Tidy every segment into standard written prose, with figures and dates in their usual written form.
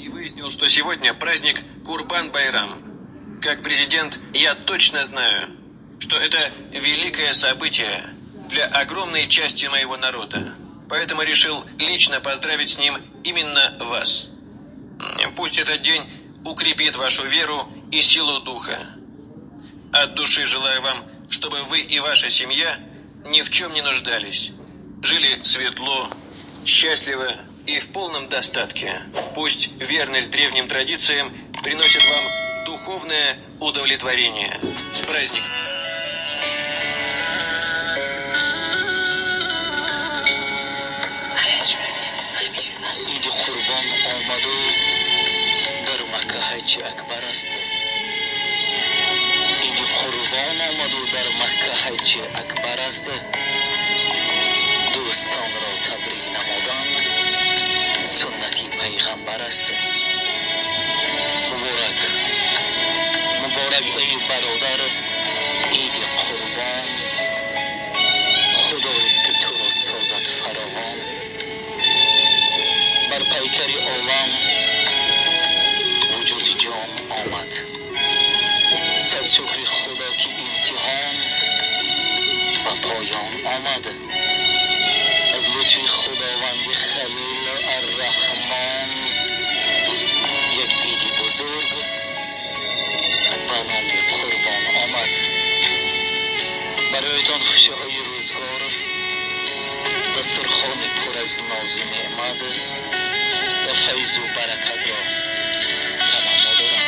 и выяснил, что сегодня праздник Курбан-Байрам. Как президент я точно знаю, что это великое событие для огромной части моего народа. Поэтому решил лично поздравить с ним именно вас. Пусть этот день укрепит вашу веру и силу духа. От души желаю вам, чтобы вы и ваша семья ни в чем не нуждались. Жили светло, счастливо и в полном достатке. Пусть верность древним традициям приносит вам духовное удовлетворение. С праздником! عید قربان آمد و در مکه حج اکبر است. عید قربان آمد و در مکه حج اکبر است. دوستان را تبریک نمودن سنتی پیغمبر است. مبارک مبارک ای برادر عید قربان. خدایست که تو را سازد فراوان. بر پیکر عالم وجود جان آمد. صد شکر خدا که امتحان به پایان آمد. از لطف خداوند خلیل الرحمن یک عید بزرگ به نام قربان آمد. برایتان خوشی‌های روزگار، دسترخوان پر از ناز و نعمت و فیض و برکت را تمنا دارم.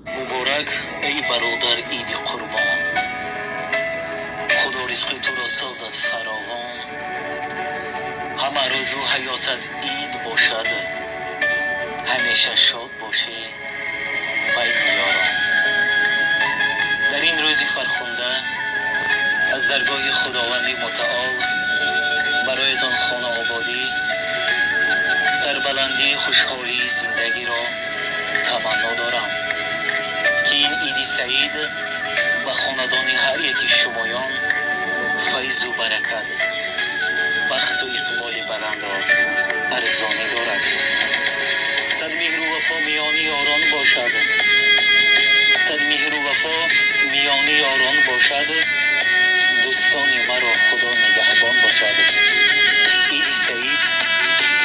مبارک ای برادر عید قربان، خدا رزق تو را سازد فراوان، همه روز و حیاتت عید باشد، همیشه شاد باشی بین یاران. در این روزی فرخنده از درگاه خداوند متعال برایتان خانه آبادی، سربلندی، خوشحالی زندگی را تمنا دارم که این عید سعید به خاندان هر یکی شمایان فیض و برکت، بخت و اقبال بلند را ارزانی دارد. صد مهر و وفا میان یاران باشد، صد مهر و وفا میان یاران باشد، دوستان مرا خدا نگهبان باشد. عید سعید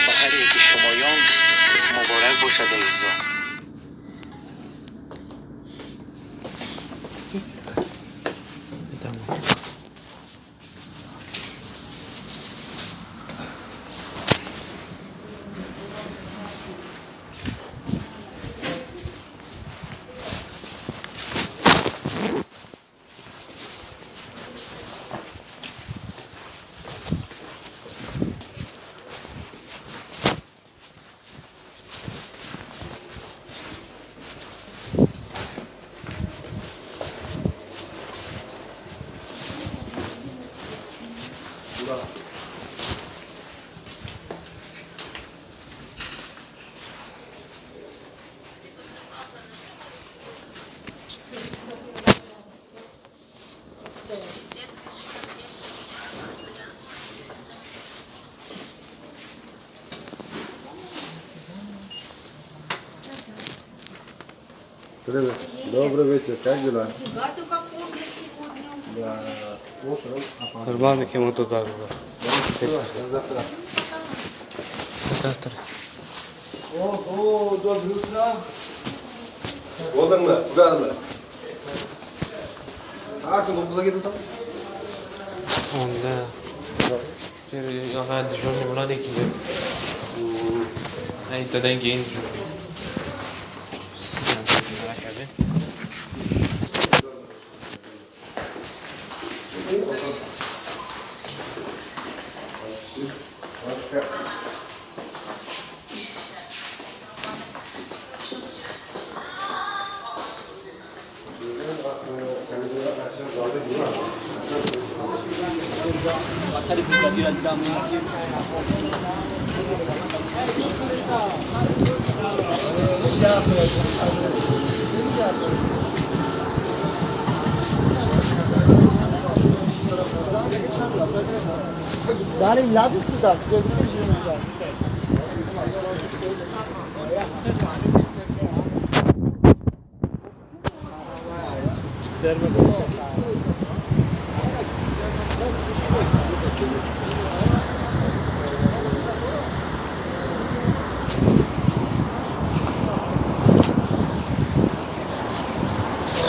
به هر یکی شمایان مبارک باشد عزیزان. Привет. Добрый вечер. Как дела? Да. Нормально, кем туда же. Завтра. Завтра. О, доброе утро. Oldun mu? Buradın mı? Akın 9'a gidiyorsan? Onda. Ya dejurni bo'ladi keyin. Aytadan keyin dejurni. Dalim labis tutar.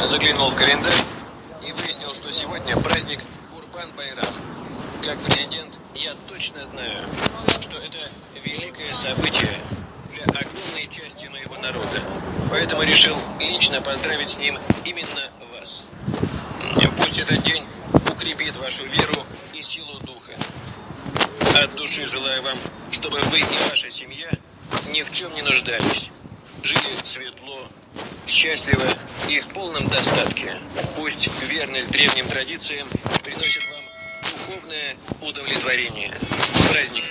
Заглянул в календарь и выяснил, что сегодня праздник Курбан-Байрам. Как президент, я точно знаю, что это великое событие для огромной части моего народа. Поэтому решил лично поздравить с ним именно вас. Пусть этот день укрепит вашу веру и силу духа. От души желаю вам, чтобы вы и ваша семья ни в чем не нуждались. Жили светло, счастливо и в полном достатке. Пусть верность древним традициям приносит вам духовное удовлетворение. Праздник.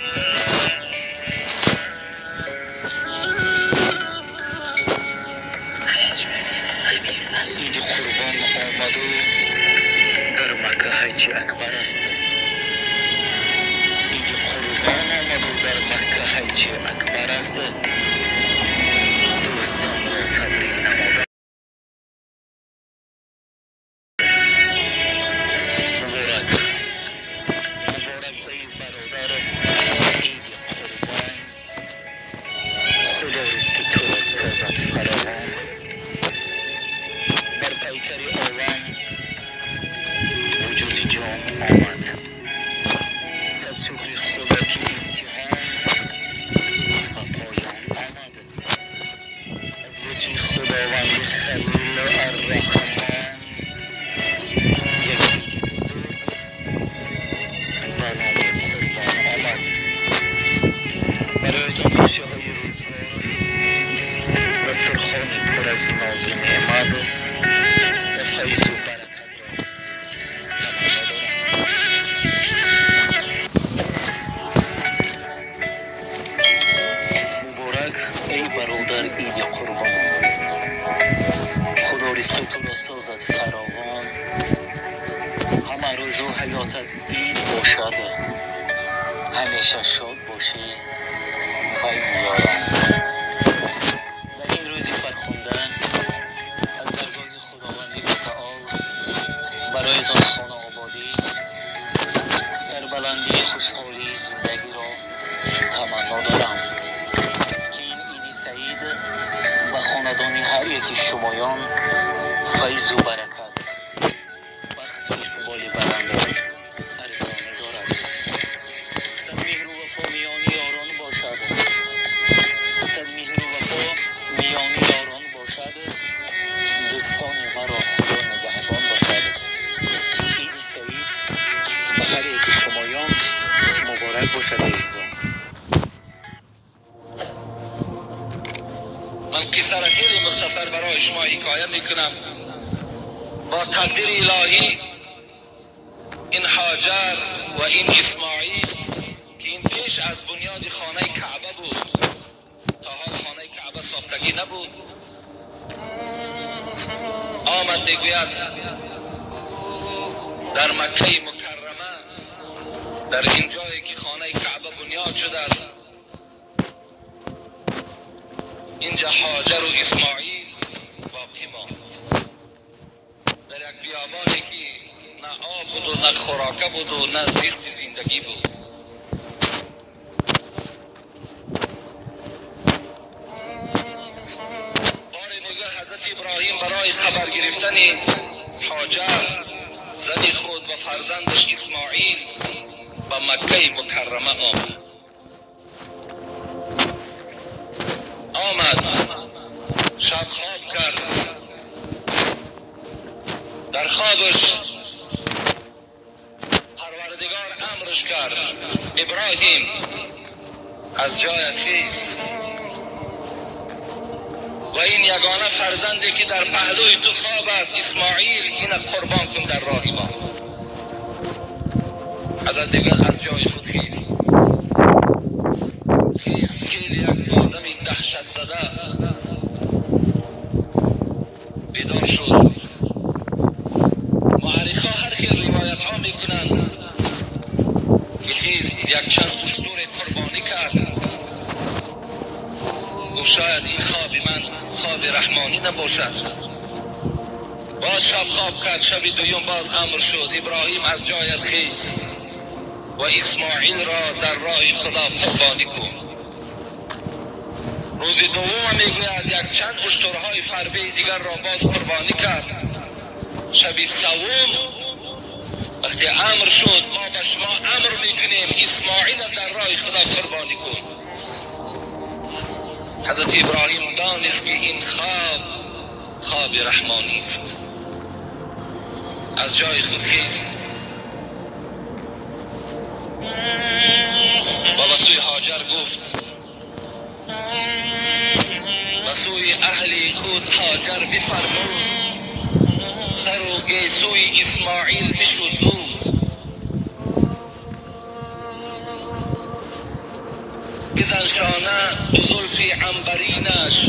عید قربان آمد و در مکه حج اکبر است. عید قربان آمد و در مکه حج اکبر است. دوستان را تبریک نماده مبارک ای برادر عید قربان. خدا رزق تو را سازد فراوان. در پیکر عالم وجود جان آمد. صد شکر خدا که امتحان و پایان آمد. از لطف خداوند خلیل الرحمن یک عید بزرگ به نام قربان آمد. برایتان خوشی‌های روزگار، دسترخوانی پر از ناز و نعمت و فیض و برکت را تمنا دارم. مبارک ای برادر عید قربان. خدا رزق تو را سازد فراوان. همه روز و حیاتت عید باشد. همیشه شاد باشی و این یاران. در این روزی فرخنده از درگاه خداوند متعال برایتان خانه آبادی، سربلندی، خوشحالی زندگی را تمنا دارم که این عید سعید به خاندان هر یکی شمایان فیض و برکت، بخت و اقبال بلند را ارزانی دارد. صد مهر و وفا میان یاران باشد. صد مهر و وفا میان یاران باشد. دوستان مرا خدا نگهبان باشد. عید سعید به هر یک شمایان مبارک باشد عزیزان. من قصه را خیلی مختصر برای شما حکایه میکنم. با تقدیر الهی این هاجر و این اسماعیل که این پیش از بنیاد خانه کعبه بود، تا حال خانه کعبه ساختگی نبود، آمد میگوید در مکه مکرمه، در این جایی که خانه کعبه بنیاد شده است، اینجا هاجر و اسماعیل باقی ماند. در یک بیابانی که نه آب بود و نه خوراکه بود و نه زیست زندگی بود. بار دیگر حضرت ابراهیم برای خبر گرفتن هاجر زن خود و فرزندش اسماعیل به مکه مکرمه آمد. شب خواب کرد. در خوابش پروردگار امرش کرد ابراهیم از جایت خیز و این یگانه فرزندی که در پهلوی تو خواب است اسماعیل، این قربان کن در راه ما. حضرت دیگر از جای خود خیست. خیلی یک آدم دهشت زده بیدار شد. معرخا هر خیلی روایت ها میکنند که خیست یک چند اشتر قربانی کرد و شاید این خواب من خواب رحمانی نباشد. باز شب خواب کرد. شب دویم باز امر شد ابراهیم از جایت خیز و اسماعیل را در راه خدا قربانی کن. روز دوم میگوید یک چند اشترهای فربه دیگر را باز قربانی کرد. شب سوم وقتی امر شد ما به شما امر میکنیم اسماعیل در راه خدا قربانی کن. حضرت ابراهیم دانست که این خواب رحمانی است. از جای خود خیست و به سوی هاجر گفت بود هاجر بفرمود سر و گیسوی اسماعیل بشو زود بزن شانه دو زلفی عنبرینش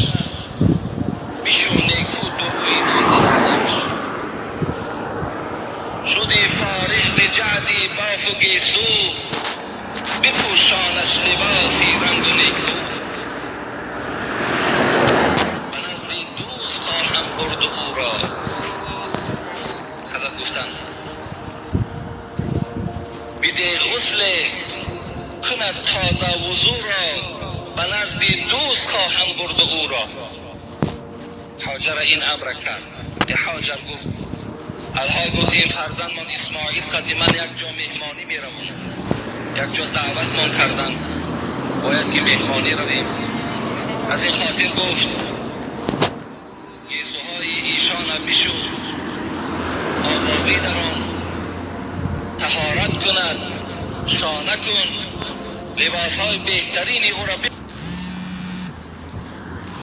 بشو نیکو دو روی نازنینش شدی فارغ ز جعدی باف و گیسو بپوشانش لباسی رنگ و نیکو به نزد دوست خواهم برد او را حضرت گفتند بده غسل کند تازه وضو را به نزد دوست خواهم برد او را هاجر این امر کرد به هاجر گفت الها گفت این فرزند من اسماعیل قدیما یک جا مهمانی می روم یک جا دعوت من کردن باید که مهمانی رویم از این خاطر گفت گیسوهای ایشان بشو آوازی در آن طهارت کند شانه کن لباس های بهترین او را